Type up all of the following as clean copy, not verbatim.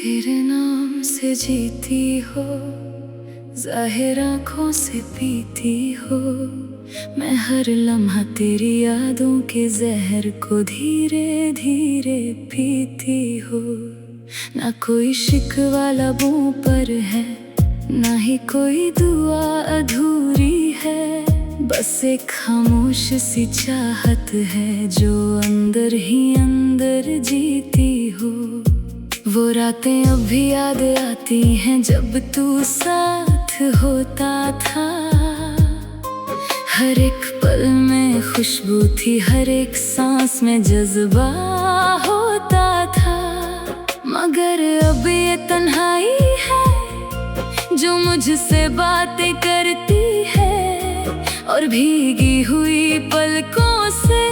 तेरे नाम से जीती हो, जाहिर आँखों से पीती हो। मैं हर लम्हा तेरी यादों के जहर को धीरे धीरे पीती हो। ना कोई शिकवा लबों पर है, ना ही कोई दुआ अधूरी है। बस एक खामोश सी चाहत है जो अंदर ही अंदर जीती हो। वो रातें अब भी याद आती हैं जब तू साथ होता था। हर एक पल में खुशबू थी, हर एक सांस में जज्बा होता था। मगर अब ये तन्हाई है जो मुझसे बातें करती है, और भीगी हुई पलकों से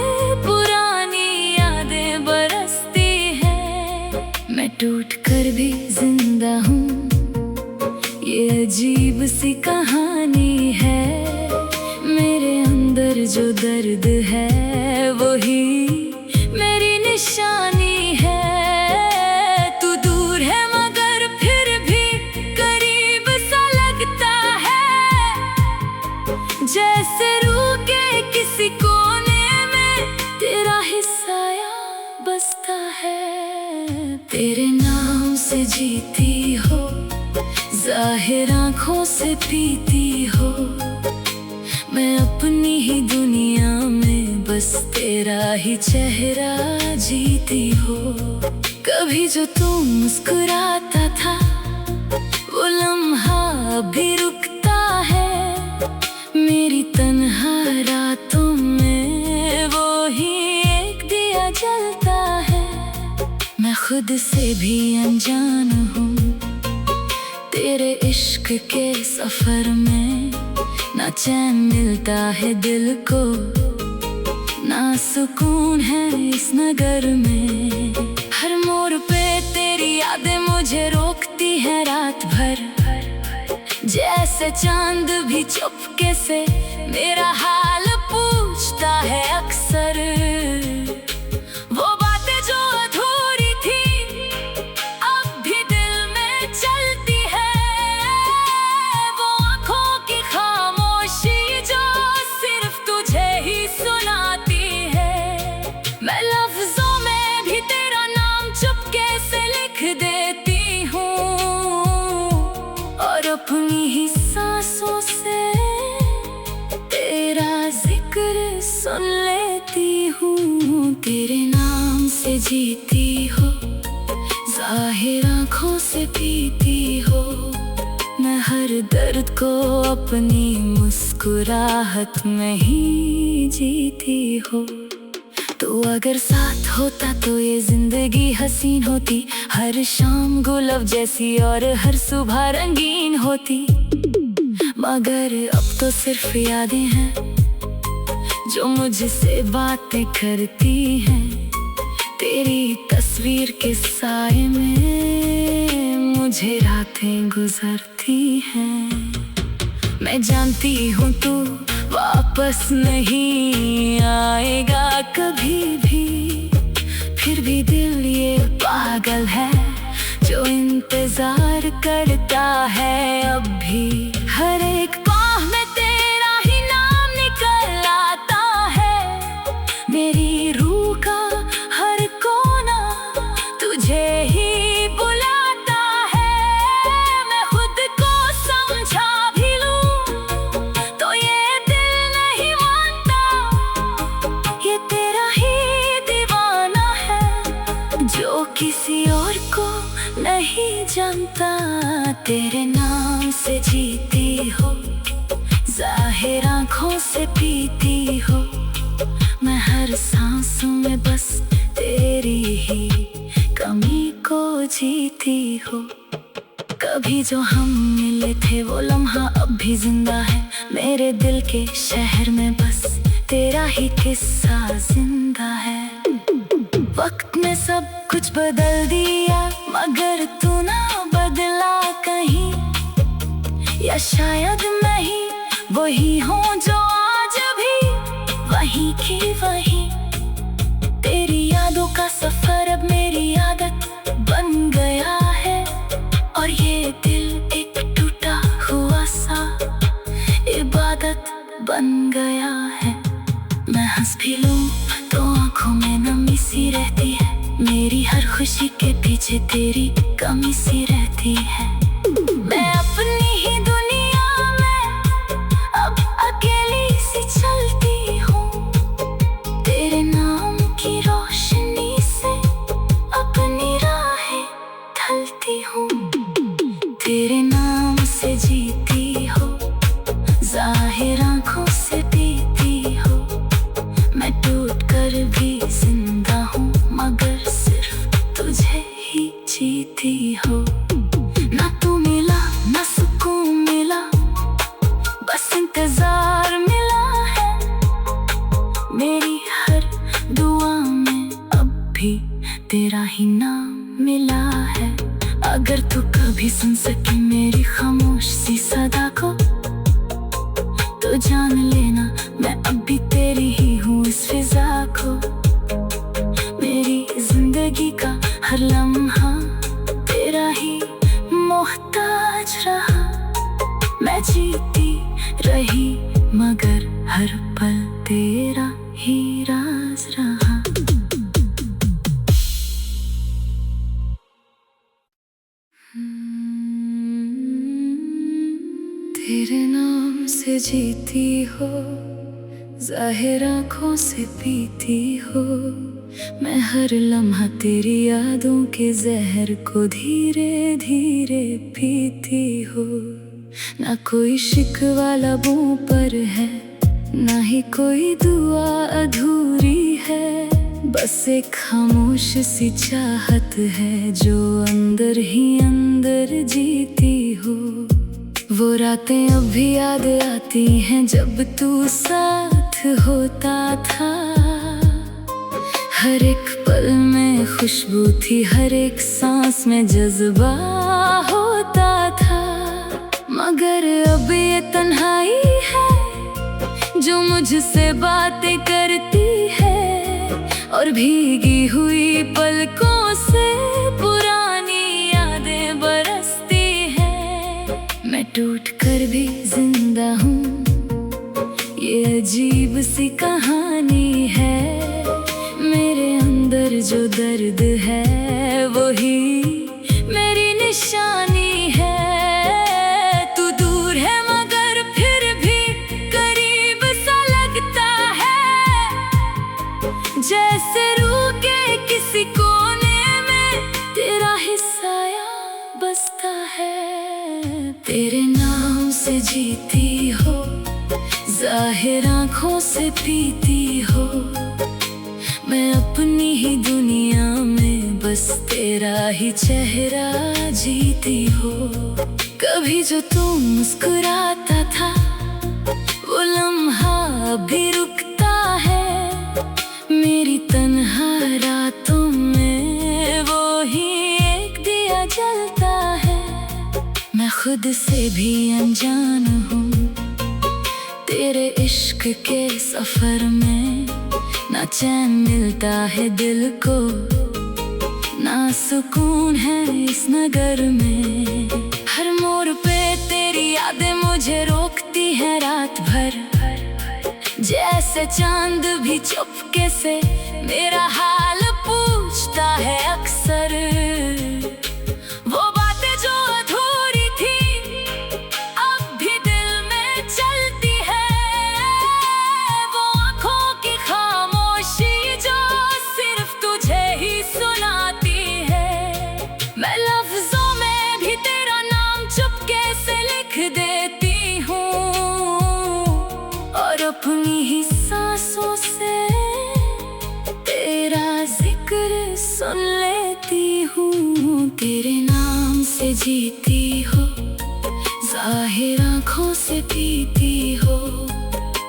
पुरानी यादें बरसती हैं। मैं टूट कर भी जिंदा हूँ, ये अजीब सी कहानी है। मेरे अंदर जो दर्द है वही मेरी निशानी है। तू दूर है मगर फिर भी करीब सा लगता है, जैसे रूह के किसी कोने में तेरा हिस्सा यहाँ बसता है। तेरे नाम से जीती हो, जाहिर आँखों से पीती हो। मैं अपनी ही दुनिया में बस तेरा ही चेहरा जीती हो। कभी जो तू मुस्कुराता था वो लम्हा भी रुकता है। मेरी तन्हा रातों में वो ही एक दिया जलता है। मैं खुद से भी अनजान हूँ तेरे इश्क के सफर में। ना चैन मिलता है दिल को, ना सुकून है इस नगर में। हर मोड़ पे तेरी यादें मुझे रोकती है रात भर, जैसे चांद भी चुपके से मेरा हाल पूछता है अक्सर। वो बातें जो अधूरी थी अब भी दिल में चलती है। वो आँखों की खामोशी जो सिर्फ तुझे ही सुनाती है। मैं लफ्जों में भी तेरा नाम चुपके से लिख देती हूँ, और अपनी ही सांसों से तेरा जिक्र सुन लेती हूँ। तेरे नाम से जीती हो, जाहिर आँखों से पीती हो। मैं हर दर्द को अपनी मुस्कुराहट में ही जीती हो। तो अगर साथ होता तो ये जिंदगी हसीन होती। हर शाम गुलाब जैसी और हर सुबह रंगीन होती। मगर अब तो सिर्फ यादें हैं जो मुझसे बातें करती हैं। तेरी तस्वीर के साए में मुझे रातें गुजरती हैं। मैं जानती हूँ तू वापस नहीं आएगा कभी भी, फिर भी दिल ये पागल है जो इंतजार करता है अब भी। हर एक बाह में तेरा ही नाम निकल आता है। मेरी रूह का हर कोना तुझे ही बुलाता है। मैं खुद को समझा भी लूं तो ये दिल नहीं मानता, ये तेरा ही दीवाना है जो किसी और को नहीं जानता। तेरे नाम से जीती हो, जाहिर आँखों से पीती हो। मैं हर सांसों में बस तेरी ही कमी को जीती हो। कभी जो हम मिले थे वो लम्हा अब भी जिंदा है। मेरे दिल के शहर में बस तेरा ही किस्सा जिंदा है। वक्त ने सब कुछ बदल दिया मगर तू ना बदला कहीं, या शायद मैं ही वही हूँ जो आज भी वही की वही। तेरी यादों का सफर अब मेरी आदत बन गया है। गया है। मैं हंस भी लूं तो आंखों में नमी सी रहती है। मेरी हर खुशी के पीछे तेरी कमी सी रहती है। मैं अपनी ही दुनिया में अब अकेली सी चलती हूँ। तेरे नाम की रोशनी से अपनी राहें ढलती हूँ। तेरे नाम से जीती हो, जाहिर आँखों से पीती हो। मैं टूट कर भी जिंदा हूँ, मगर सिर्फ तुझे ही जीती हो। ना तू मिला ना सुकून मिला, बस इंतजार मिला है। मेरी हर दुआ में अब भी तेरा ही नाम मिला है। अगर तू कभी सुन सके मेरी खामोश सी सदा को, तो जान लेना मैं अब भी तेरी ही हूँ इस फिजा को। मेरी जिंदगी का हर लम्हा तेरा ही मोहताज रहा। मैं जीती रही मगर हर पल तेरा ही राज रहा। तेरे नाम से जीती हो, जाहिर आँखों से पीती हो। मैं हर लम्हा तेरी यादों के जहर को धीरे धीरे पीती हो। ना कोई शिकवा लबों पर है, ना ही कोई दुआ अधूरी है। बस एक खामोश सी चाहत है जो अंदर ही अंदर जीती हो। वो रातें अब भी याद आती हैं जब तू साथ होता था। हर एक पल में खुशबू थी, हर एक सांस में जज्बा होता था। मगर अब ये तन्हाई है जो मुझसे बातें करती है, और भीगी हुई पलकों से पुरानी यादें बरसती हैं। मैं टूट कर भी जिंदा हूँ, ये अजीब सी कहानी है। मेरे अंदर जो दर्द है वही मेरी निशानी है। तू दूर है मगर फिर भी करीब सा लगता है, जैसे रूह के किसी कोने में तेरा हिस्सा बसता है। तेरे नाम से जीती हो, जाहिर आँखों से पीती हो। मैं अपनी ही दुनिया में बस तेरा ही चेहरा जीती हो। कभी जो तू मुस्कुराता था, वो लम्हा भी रुकता है। मेरी तन्हा रातों में वो ही एक दिया जलता है। मैं खुद से भी अनजान हूँ तेरे इश्क के सफर में। ना चैन मिलता है दिल को, ना सुकून है इस नगर में। हर मोड़ पे तेरी यादें मुझे रोकती हैं रात भर, जैसे चांद भी चुपके से मेरा हाल पूछता है अक्सर। वो बातें जो अधूरी थी अब भी दिल में चलती है। वो आँखों की खामोशी जो सिर्फ तुझे ही सुनाती है। मैं लफ्जों में भी तेरा नाम चुपके से लिख देती हूँ, और अपनी ही सांसों से तेरा जिक्र सुन लेती हूँ। तेरे नाम से जीती हो, जाहिर आँखों से पीती हो।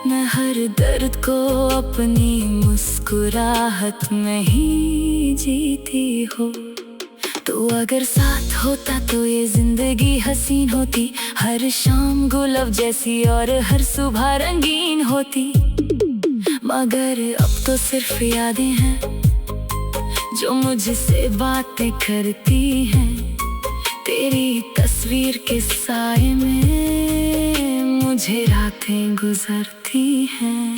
मैं हर दर्द को अपनी मुस्कुराहट में ही जीती हो। तो अगर साथ होता तो ये जिंदगी हसीन होती। हर शाम गुलाब जैसी और हर सुबह रंगीन होती। मगर अब तो सिर्फ यादें हैं जो मुझसे बातें करती हैं। तेरी तस्वीर के साए में मुझे रातें गुजरती हैं।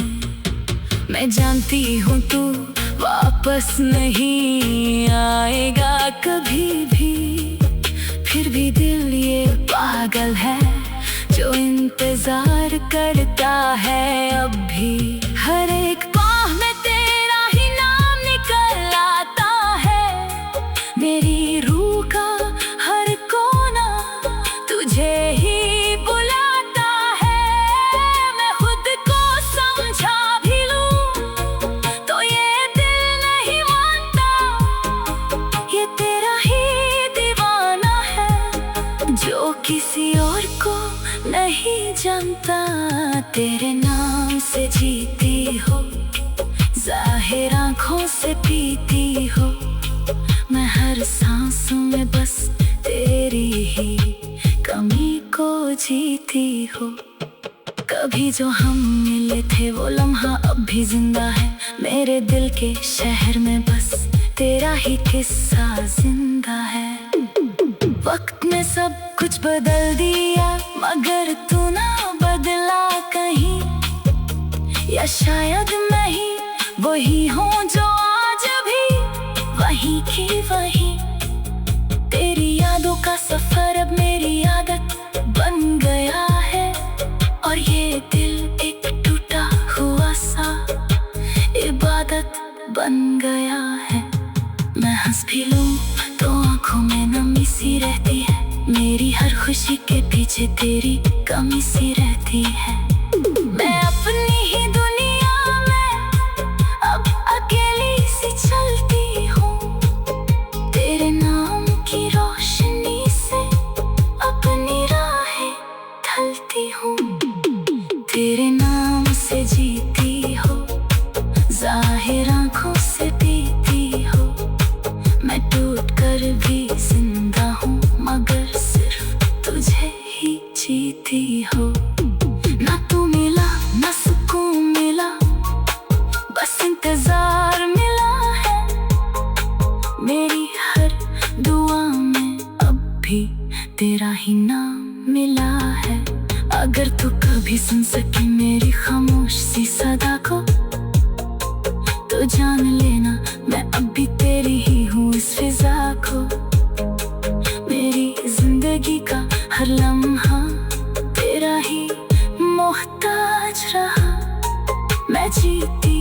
मैं जानती हूँ तू वापस नहीं आएगा कभी भी, फिर भी दिल ये पागल है जो इंतजार करता है अब भी। हर एक बाह में तेरा ही नाम निकल आता है, मेरी रूह का हर कोना तुझे ही बुलाता है। मैं खुद को समझा भी लूं तो ये दिल नहीं मानता, ये तेरा ही दीवाना है जो किसी और को नहीं जानता। तेरे नाम से जीती हो, जाहिर आँखों से पीती हो, मैं हर सांसों में बस तेरी ही कमी को जीती हो। कभी जो हम मिले थे वो लम्हा अब भी जिंदा है, मेरे दिल के शहर में बस तेरा ही किस्सा जिंदा है। वक्त में सब कुछ बदल दिया मगर तू ना बदला कहीं, या शायद मैं ही वही हूँ जो आज भी वहीं की वहीं। तेरी यादों का सफर अब मेरी आदत बन गया है, और ये दिल एक टूटा हुआ सा इबादत बन गया है। मैं हंस भी लूं तो आंखों में नमी सी रहती है, मेरी हर खुशी के पीछे तेरी कमी सी रहती है। मैं अपनी ही दुनिया में अब अकेली सी चलती हूँ, तेरे नाम की रोशनी से अपनी राहें ढलती हूँ। तेरे नाम से जीती हो, जाहिर आँखों से पीती हो, मैं टूट कर भी जिंदा हूँ मगर सिर्फ तुझे ही जीती हो। ना तू मिला ना सुकून मिला, बस इंतजार मिला है, मेरी हर दुआ में अब भी तेरा ही नाम मिला है। अगर तू कभी सुन सके मेरी खामोश सी सदा को तो जान लेना मैं अब भी तेरी ही हूँ इस फिजा को। मेरी जिंदगी का हर लम्हा तेरा ही मोहताज रहा, मैं जीती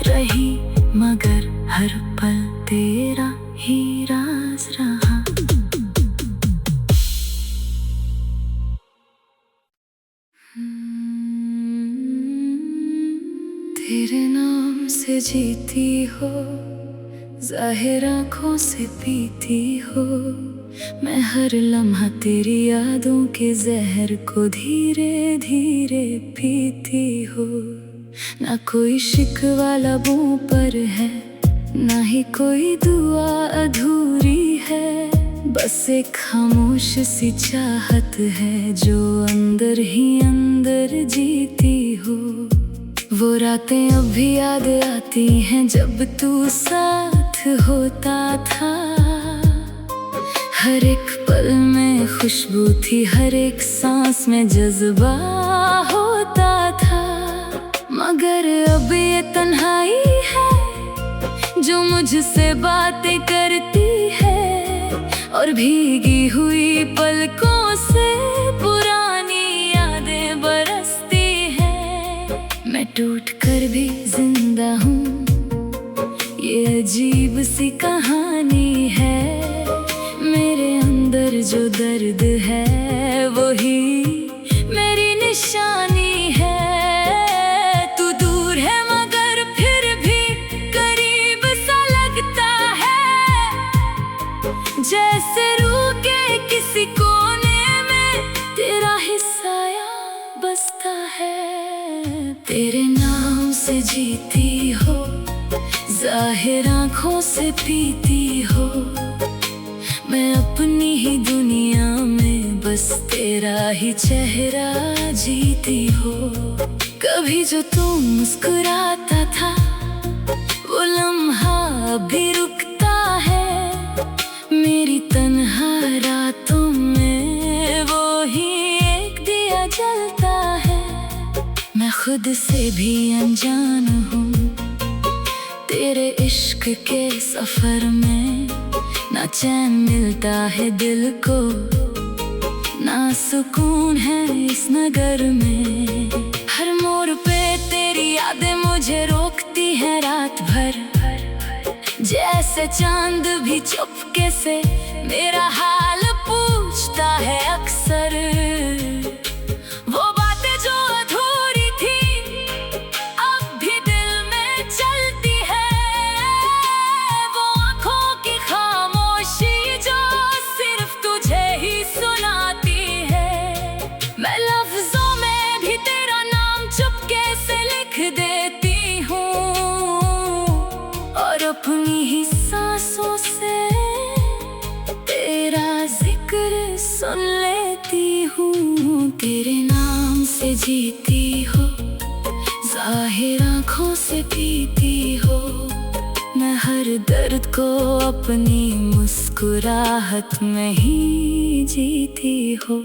रही मगर हर पल तेरा ही राज रहा। तेरे नाम से जीती हो, जाहिर आँखों से पीती हो, मैं हर लम्हा तेरी यादों के जहर को धीरे धीरे पीती हो। ना कोई शिकवा लबों पर है, ना ही कोई दुआ अधूरी है, बस एक खामोश सी चाहत है जो अंदर ही अंदर जीती हो। वो रातें अब भी याद आती हैं जब तू साथ होता था, हर एक पल में खुशबू थी, हर एक सांस में जज्बा होता था। मगर अब ये तन्हाई है जो मुझसे बातें करती है, और भीगी हुई पलकों से पुरानी यादें बरसती हैं। मैं टूट कर भी जिंदा हूँ, ये अजीब सी कहानी है, मेरे अंदर जो दर्द है वही मेरी निशानी है। तू दूर है मगर फिर भी करीब सा लगता है, जैसे रूह के किसी कोने में तेरा हिस्सा बसता है। तेरे नाम से जीती हो, जाहिर आँखों से पीती हो, मैं अपनी ही दुनिया में बस तेरा ही चेहरा जीती हो। कभी जो तू मुस्कुराता था वो लम्हा भी रुकता है, मेरी तन्हा रातों में वो ही एक दिया जलता है। खुद से भी अनजान हूँ तेरे इश्क के सफर में। ना चैन मिलता है दिल को, ना सुकून है इस नगर में। हर मोड़ पे तेरी यादें मुझे रोकती है रात भर, जैसे चांद भी चुपके से मेरा हाल पूछता है अक्सर। वो बातें जो अधूरी थी अब भी दिल में चलती है, वो आँखों की खामोशी जो सिर्फ तुझे ही सुनाती है। मैं लफ्जों में भी तेरा नाम चुपके से लिख देती हूँ और अपनी ही सांसों से तेरा जिक्र सुन लेती हूँ। तेरे नाम से जीती हो, जाहिर आँखों से पीती हो, मैं हर दर्द को अपनी मुस्कुराहट में ही जीती हो।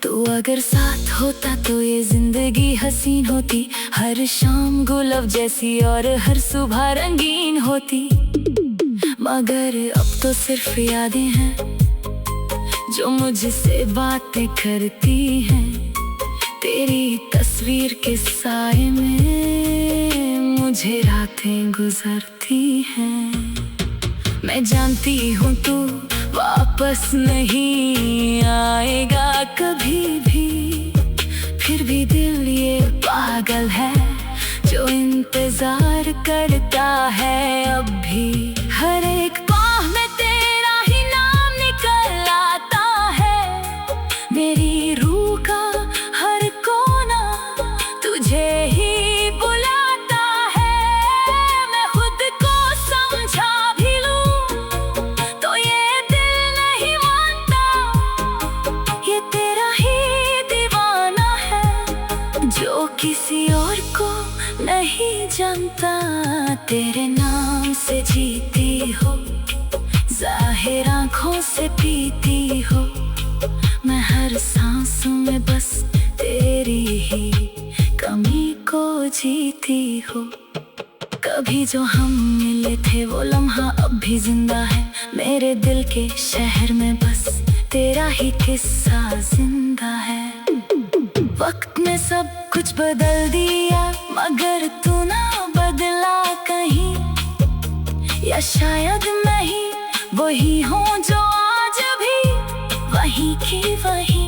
तो अगर साथ होता तो ये जिंदगी हसीन होती, हर शाम गुलाब जैसी और हर सुबह रंगीन होती। मगर अब तो सिर्फ यादें हैं जो मुझसे बातें करती हैं। तेरी तस्वीर के साए में मुझे रातें गुजरती हैं। मैं जानती हूँ तू वापस नहीं आएगा कभी भी, फिर भी दिल ये पागल है जो इंतजार करता है अब भी। हर एक बाह में तेरा ही नाम निकल आता है, मेरी रूह का हर कोना तुझे ही बुलाता है। मैं खुद को समझा भी लूं तो ये दिल नहीं मानता, ये तेरा ही दीवाना है जो किसी और को नहीं जानता। तेरे नाम से जीती हो, जाहिर आँखों से पीती हो, मैं हर सांसों में बस तेरी ही कमी को जीती हो। कभी जो हम मिले थे वो लम्हा अब भी जिंदा है, मेरे दिल के शहर में बस तेरा ही किस्सा जिंदा है। वक्त ने सब कुछ बदल दिया मगर तू ना बदला कहीं, या शायद मैं ही वही हूँ जो आज भी वही की वही।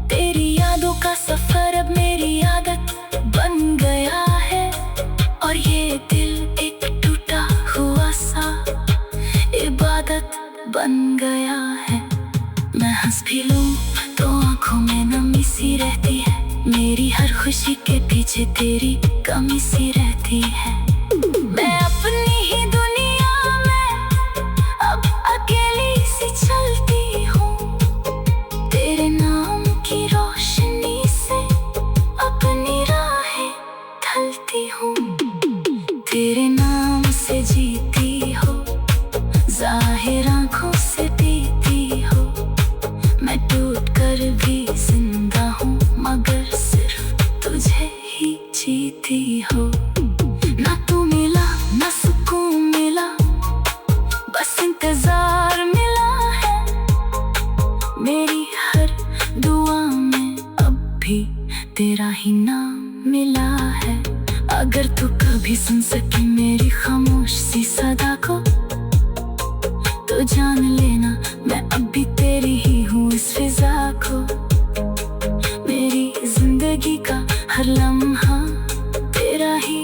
तेरी यादों का सफर अब मेरी आदत बन गया है, और ये दिल एक टूटा हुआ सा इबादत बन गया है। मैं हंस भी लूं तो आँखों में नमी सी रहती है, मेरी हर खुशी के पीछे तेरी कमी सी रहती है। मैं अपनी ही दुनिया में अब अकेली सी चलती हूँ, तेरे नाम की रोशनी से अपनी राहें ढलती हूँ। तेरे नाम से जीती हो, जाहिर आँखों से पीती हो, मैं टूट कर भी जिंदा हूँ मगर सिर्फ तुझे ही जीती हो। ना तू मिला ना सुकून मिला, बस इंतजार मिला है। मेरी हर दुआ में अब भी तेरा ही नाम मिला है। अगर तू कभी सुन सकी मेरी खामोश सी सदा को, तो जान लेना मैं अब भी तेरी ही हूँ इस फिजा को। मेरी जिंदगी का हर लम्हा तेरा ही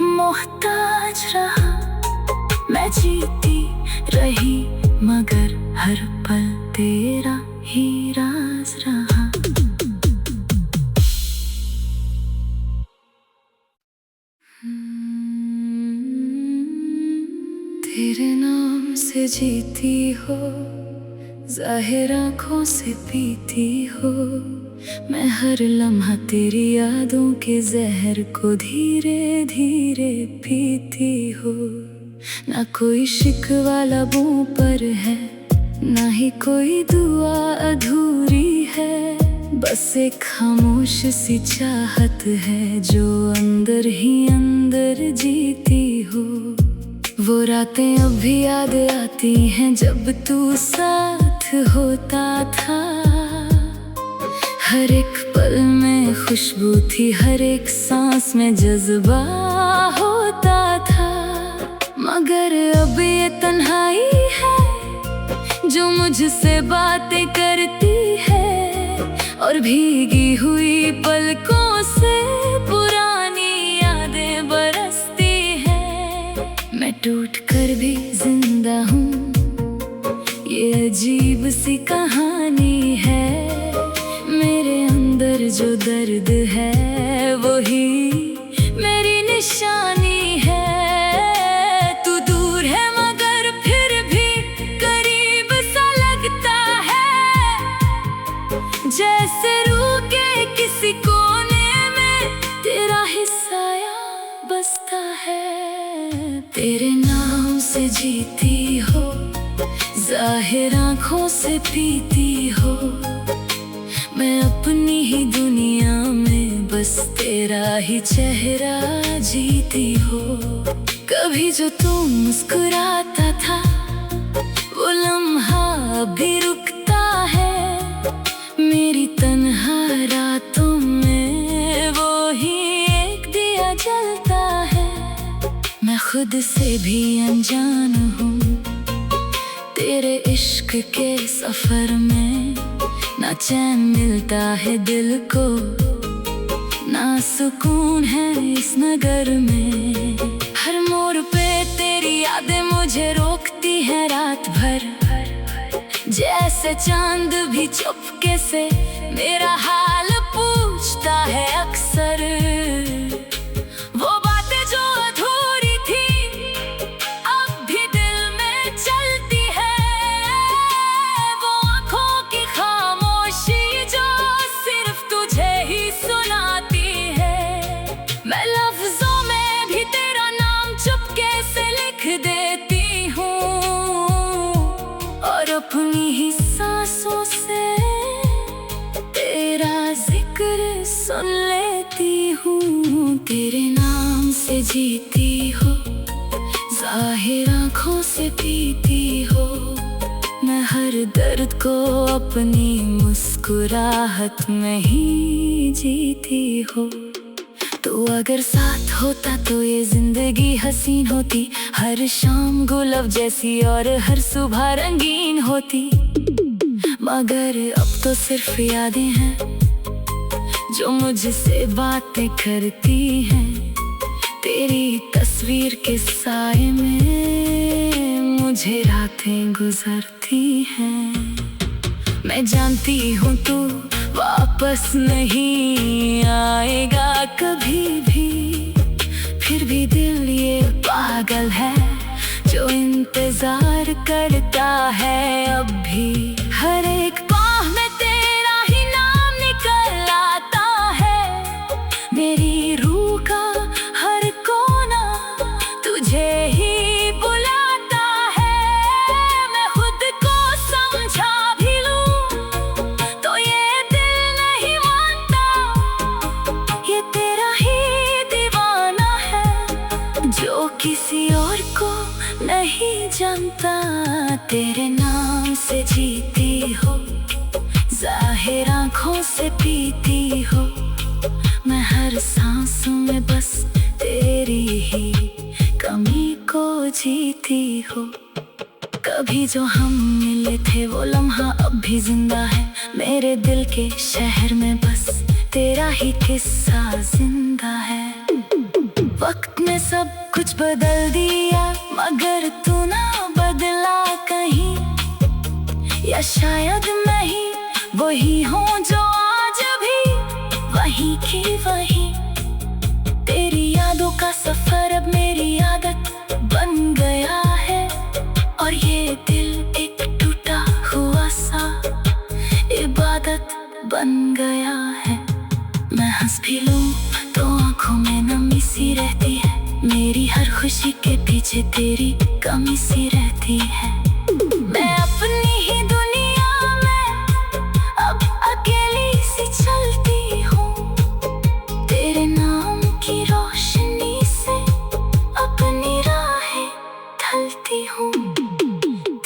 मोहताज रहा, मैं जीती रही मगर हर पल तेरा ही राज रहा। तेरे नाम से जीती हो, जाहिर आँखों से पीती हो, मैं हर लम्हा तेरी यादों के जहर को धीरे धीरे पीती हो। ना कोई शिकवा लबों पर है, ना ही कोई दुआ अधूरी है, बस एक खामोश सी चाहत है जो अंदर ही अंदर जीती हो। वो रातें अब भी याद आती हैं जब तू साथ होता था। हर एक पल में खुशबू थी, हर एक सांस में जज्बा होता था। मगर अब ये तन्हाई है जो मुझसे बातें करती है, और भीगी हुई पलकों से पुरानी यादें बरसती हैं। मैं टूट कर भी जिंदा हूँ, ये अजीब सी कहानी है। मेरे अंदर जो दर्द है वही मेरी निशानी है। तू दूर है मगर फिर भी करीब सा लगता है, जैसे रूह के किसी कोने में तेरा हिस्सा यहाँ बसता है। तेरे नाम से जीती हो, जाहिर आँखों से पीती हो। मैं अपनी ही दुनिया में बस तेरा ही चेहरा जीती हो। कभी जो तू मुस्कुराता था वो लम्हा भी रुकता है। मेरी तन्हा रातों में वो ही एक दिया जलता है। मैं खुद से भी अनजान हूँ तेरे इश्क के सफर में। ना चैन मिलता है दिल को, ना सुकून है इस नगर में। हर मोड़ पे तेरी यादें मुझे रोकती हैं रात भर, जैसे चांद भी चुपके से मेरा हाल पूछता है अक्सर। वो बातें जो अधूरी थी अब भी दिल में चलती है। वो आँखों की खामोशी जो सिर्फ तुझे ही सुनाती है। मैं लफ्जों में भी तेरा नाम चुपके से लिख देती हूँ, और अपनी ही सांसों से तेरा जिक्र सुन लेती हूँ। तेरे नाम से जीती हो, जाहिर आँखों से पीती हो। मैं हर दर्द को अपनी मुस्कुराहट में ही जीती हो। तो अगर साथ होता तो ये जिंदगी हसीन होती। हर शाम गुलाब जैसी और हर सुबह रंगीन होती। मगर अब तो सिर्फ यादें हैं जो मुझसे बातें करती हैं। तेरी तस्वीर के साए में मुझे रातें गुजरती हैं। मैं जानती हूँ तू वापस नहीं आएगा कभी भी, फिर भी दिल ये पागल है जो इंतजार करता है अब भी। हर एक बाह में तेरा ही नाम निकल आता है। मेरी रूह का हर कोना तुझे ही बुलाता है। मैं खुद को समझा भी लूं तो ये दिल नहीं मानता, ये तेरा ही दीवाना है जो किसी और को नहीं जानता। तेरे नाम से जीती हो, जाहिर आँखों से पीती हो। मैं हर सांस में बस तेरी ही कमी को जीती हो। कभी जो हम मिले थे वो लम्हा अब भी जिंदा है। मेरे दिल के शहर में बस तेरा ही किस्सा जिंदा है। वक्त ने सब कुछ बदल दिया मगर तू ना बदला कहीं, या शायद मैं ही वही हूँ जो आज भी वही की वही। तेरी यादों का सफर अब मेरी आदत बन गया है, और ये दिल एक टूटा हुआ सा इबादत बन गया है। मैं हंस भी लूं तो आंखों में नमी सी रहती है। मेरी हर खुशी के पीछे तेरी कमी सी रहती है। मैं अपनी ही दुनिया में अब अकेली सी संभलती हूँ,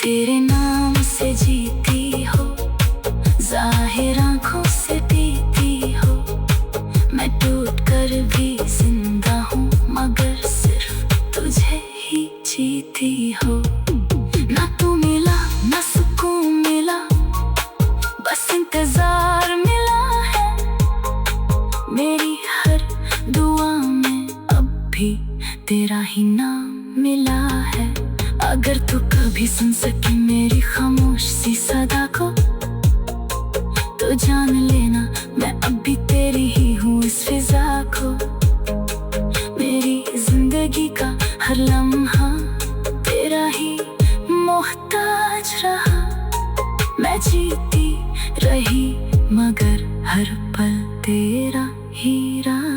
तेरे नाम से जीती हो, जाहिर आँखों से पीती हो। मैं टूट कर भी जिंदा हूँ, मगर सिर्फ तुझे ही जीती हो। ना तू मिला ना सुकून मिला, बस इंतजार मिला है। मेरी हर दुआ में अब भी तेरा ही नाम मिला है। अगर तू कभी सुन सके मेरी खामोश सी सदा को, तो जान लेना मैं अब भी तेरी ही हूँ इस फिजा को। मेरी जिंदगी का हर लम्हा तेरा ही मोहताज रहा। मैं जीती रही मगर हर पल तेरा ही रहा।